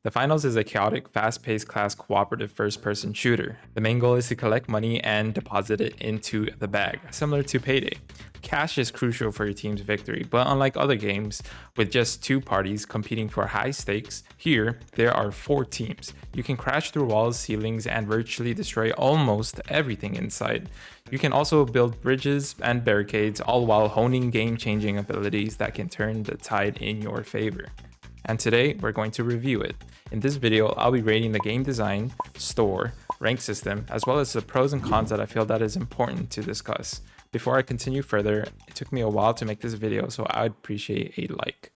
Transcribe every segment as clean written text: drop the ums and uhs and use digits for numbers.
The Finals is a chaotic, fast-paced class cooperative first-person shooter. The main goal is to collect money and deposit it into the bag, similar to Payday. Cash is crucial for your team's victory, but unlike other games with just two parties competing for high stakes, here there are 4 teams. You can crash through walls, ceilings, and virtually destroy almost everything in sight. You can also build bridges and barricades, all while honing game-changing abilities that can turn the tide in your favor. And today we're going to review it. In this video, I'll be rating the game design, store, rank system, as well as the pros and cons that I feel that is important to discuss. Before I continue further, it took me a while to make this video, so I'd appreciate a like.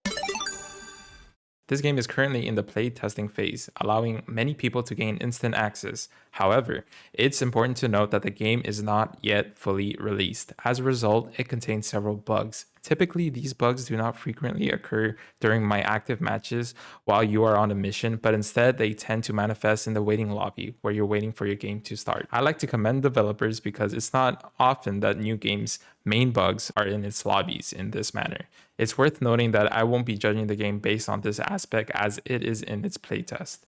This game is currently in the play testing phase, allowing many people to gain instant access. However, it's important to note that the game is not yet fully released. As a result, it contains several bugs. Typically, these bugs do not frequently occur during my active matches while you are on a mission, but instead they tend to manifest in the waiting lobby where you're waiting for your game to start. I like to commend developers because it's not often that new games' main bugs are in its lobbies in this manner. It's worth noting that I won't be judging the game based on this aspect as it is in its playtest.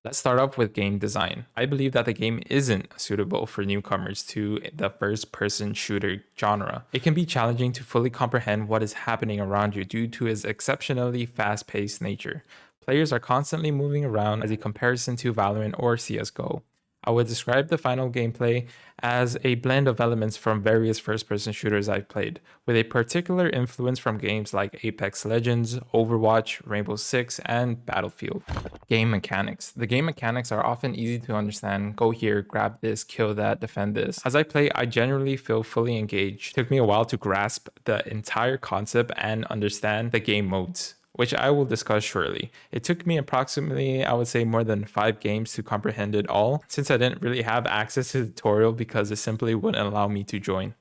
Let's start off with game design. I believe that the game isn't suitable for newcomers to the first-person shooter genre. It can be challenging to fully comprehend what is happening around you due to its exceptionally fast-paced nature. Players are constantly moving around as a comparison to Valorant or CSGO. I would describe the final gameplay as a blend of elements from various first-person shooters I've played, with a particular influence from games like Apex Legends, Overwatch, Rainbow Six, and Battlefield. Game mechanics. The game mechanics are often easy to understand. Go here, grab this, kill that, defend this. As I play, I generally feel fully engaged. It took me a while to grasp the entire concept and understand the game modes, which I will discuss shortly. It took me approximately, I would say, more than 5 games to comprehend it all, since I didn't really have access to the tutorial because it simply wouldn't allow me to join.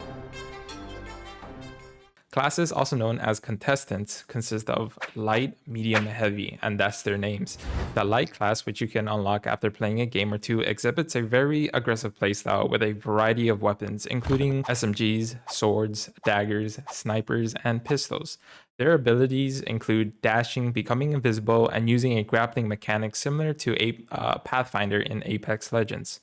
Classes, also known as contestants, consist of light, medium, and heavy, and that's their names. The light class, which you can unlock after playing a game or two, exhibits a very aggressive playstyle with a variety of weapons, including SMGs, swords, daggers, snipers, and pistols. Their abilities include dashing, becoming invisible, and using a grappling mechanic similar to a Pathfinder in Apex Legends.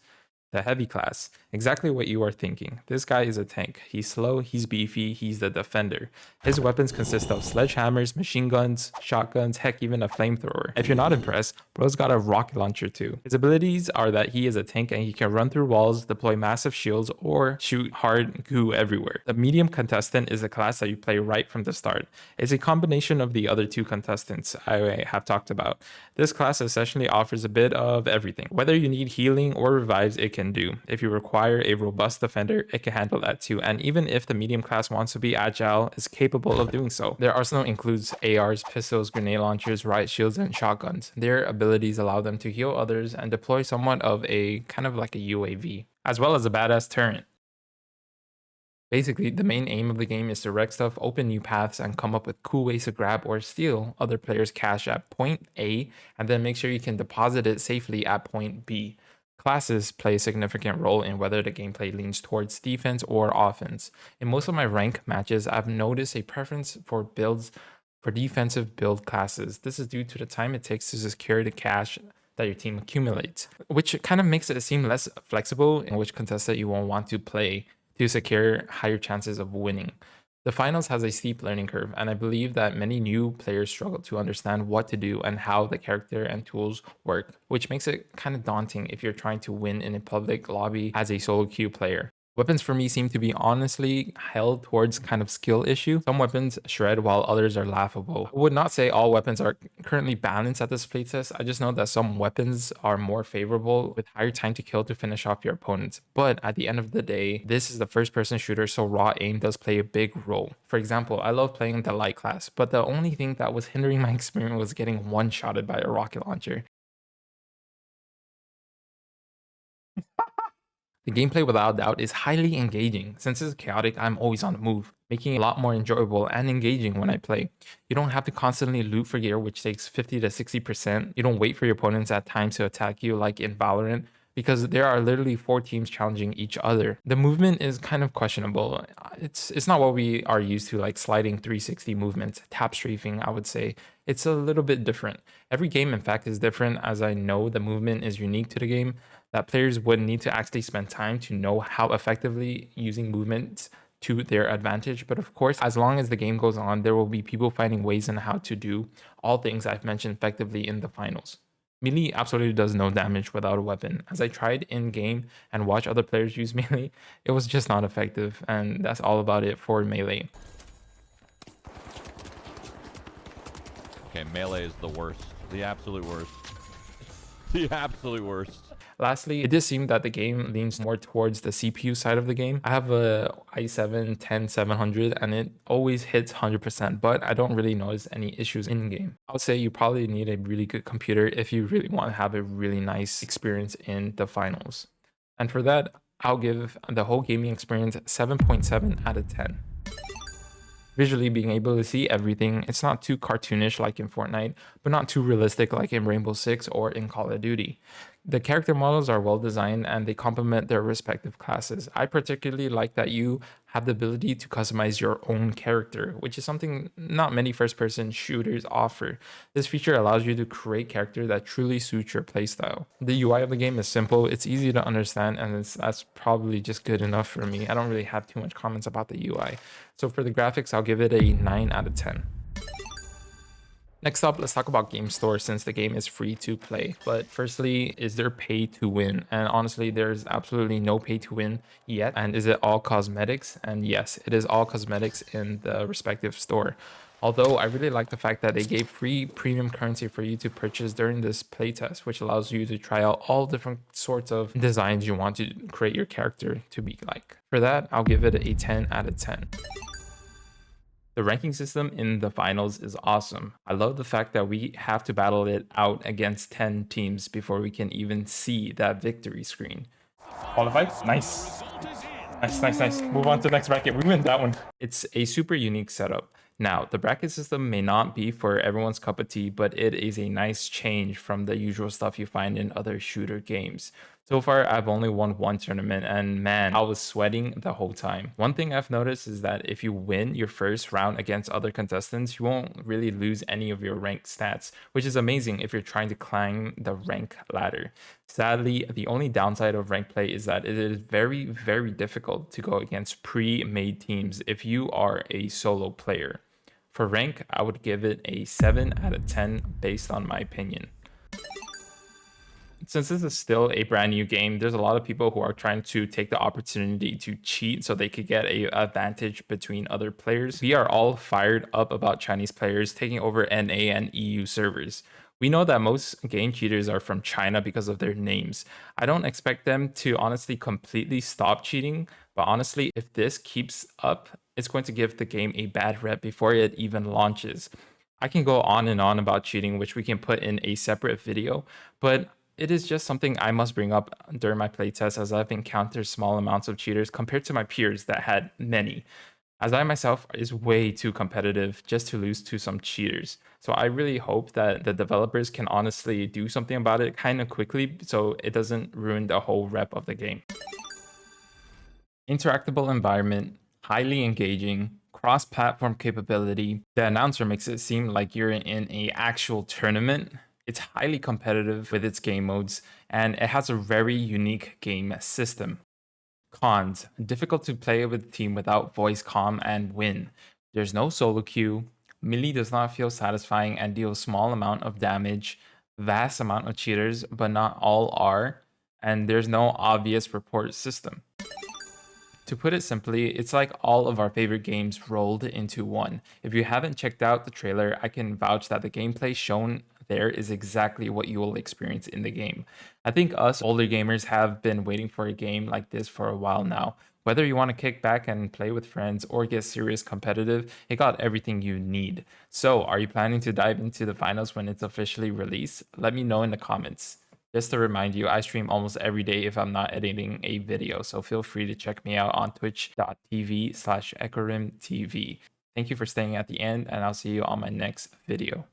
The heavy class, exactly what you are thinking. This guy is a tank. He's slow, he's beefy, he's the defender. His weapons consist of sledgehammers, machine guns, shotguns, heck, even a flamethrower. If you're not impressed, bro's got a rocket launcher too. His abilities are that he is a tank and he can run through walls, deploy massive shields, or shoot hard goo everywhere. The medium contestant is the class that you play right from the start. It's a combination of the other 2 contestants I have talked about. This class essentially offers a bit of everything. Whether you need healing or revives, it can do. If you require a robust defender, it can handle that too. And even if the medium class wants to be agile, it's capable of doing so. Their arsenal includes ARs, pistols, grenade launchers, riot shields, and shotguns. Their abilities allow them to heal others and deploy somewhat of a kind of like a UAV, as well as a badass turret. Basically, the main aim of the game is to wreck stuff, open new paths, and come up with cool ways to grab or steal other players' cash at point A, and then make sure you can deposit it safely at point B. Classes play a significant role in whether the gameplay leans towards defense or offense. In most of my rank matches, I've noticed a preference for defensive build classes. This is due to the time it takes to secure the cash that your team accumulates, which kind of makes it seem less flexible in which contestant you won't want to play to secure higher chances of winning. The finals has a steep learning curve, and I believe that many new players struggle to understand what to do and how the character and tools work, which makes it kind of daunting if you're trying to win in a public lobby as a solo queue player. Weapons for me seem to be honestly held towards kind of skill issue. Some weapons shred while others are laughable. I would not say all weapons are currently balanced at this playtest. I just know that some weapons are more favorable with higher time to kill to finish off your opponents. But at the end of the day, this is the first person shooter, so raw aim does play a big role. For example, I love playing the light class, but the only thing that was hindering my experience was getting one-shotted by a rocket launcher. The gameplay without doubt is highly engaging. Since it's chaotic, I'm always on the move, making it a lot more enjoyable and engaging when I play. You don't have to constantly loot for gear, which takes 50 to 60%. You don't wait for your opponents at times to attack you like in Valorant. because there are literally 4 teams challenging each other. The movement is kind of questionable. It's not what we are used to, like sliding 360 movements, tap strafing, I would say. It's a little bit different. Every game, in fact, is different, as I know the movement is unique to the game, that players would need to actually spend time to know how effectively using movements to their advantage. But of course, as long as the game goes on, there will be people finding ways on how to do all things I've mentioned effectively in the finals. Melee absolutely does no damage without a weapon. As I tried in game and watched other players use melee, it was just not effective, and that's all about it for melee. Okay, melee is the worst. The absolute worst. The absolute worst. Lastly, it does seem that the game leans more towards the CPU side of the game. I have a i7-10700 and it always hits 100%, but I don't really notice any issues in game. I would say you probably need a really good computer if you really want to have a really nice experience in the finals. And for that, I'll give the whole gaming experience 7.7 out of 10. Visually being able to see everything, it's not too cartoonish like in Fortnite, but not too realistic like in Rainbow Six or in Call of Duty. The character models are well designed and they complement their respective classes. I particularly like that you have the ability to customize your own character, which is something not many first-person shooters offer. This feature allows you to create character that truly suits your playstyle. The UI of the game is simple, it's easy to understand, and that's probably just good enough for me. I don't really have too much comments about the UI. So for the graphics, I'll give it a 9 out of 10. Next up, let's talk about Game Store since the game is free to play. But firstly, is there pay to win? And honestly, there's absolutely no pay to win yet. And is it all cosmetics? And yes, it is all cosmetics in the respective store. Although I really like the fact that they gave free premium currency for you to purchase during this playtest, which allows you to try out all different sorts of designs you want to create your character to be like. For that, I'll give it a 10 out of 10. The ranking system in the finals is awesome. I love the fact that we have to battle it out against 10 teams before we can even see that victory screen. Qualified? Nice. Nice. Move on to the next bracket. We win that one. It's a super unique setup. Now, the bracket system may not be for everyone's cup of tea, but it is a nice change from the usual stuff you find in other shooter games. So far, I've only won one tournament, and man, I was sweating the whole time. One thing I've noticed is that if you win your first round against other contestants, you won't really lose any of your rank stats, which is amazing if you're trying to climb the rank ladder. Sadly, the only downside of rank play is that it is very difficult to go against pre-made teams if you are a solo player. For rank, I would give it a 7 out of 10 based on my opinion. Since this is still a brand new game, there's a lot of people who are trying to take the opportunity to cheat so they could get a advantage between other players. We are all fired up about Chinese players taking over NA and EU servers. We know that most game cheaters are from China because of their names. I don't expect them to honestly completely stop cheating, but honestly, if this keeps up, it's going to give the game a bad rep before it even launches. I can go on and on about cheating, which we can put in a separate video, but it is just something I must bring up during my playtest, as I've encountered small amounts of cheaters compared to my peers that had many, as I myself is way too competitive just to lose to some cheaters. So I really hope that the developers can honestly do something about it kind of quickly so it doesn't ruin the whole rep of the game. Interactable environment, highly engaging, cross-platform capability. The announcer makes it seem like you're in an actual tournament. It's highly competitive with its game modes, and it has a very unique game system. Cons: difficult to play with a team without voice comm and win. There's no solo queue. Melee does not feel satisfying and deals small amount of damage. Vast amount of cheaters, but not all are. And there's no obvious report system. To put it simply, it's like all of our favorite games rolled into one. If you haven't checked out the trailer, I can vouch that the gameplay shown there is exactly what you will experience in the game. I think us older gamers have been waiting for a game like this for a while now. Whether you want to kick back and play with friends or get serious competitive, it got everything you need. So, are you planning to dive into the finals when it's officially released? Let me know in the comments. Just to remind you, I stream almost every day if I'm not editing a video, so feel free to check me out on twitch.tv/EchorimTV. Thank you for staying at the end, and I'll see you on my next video.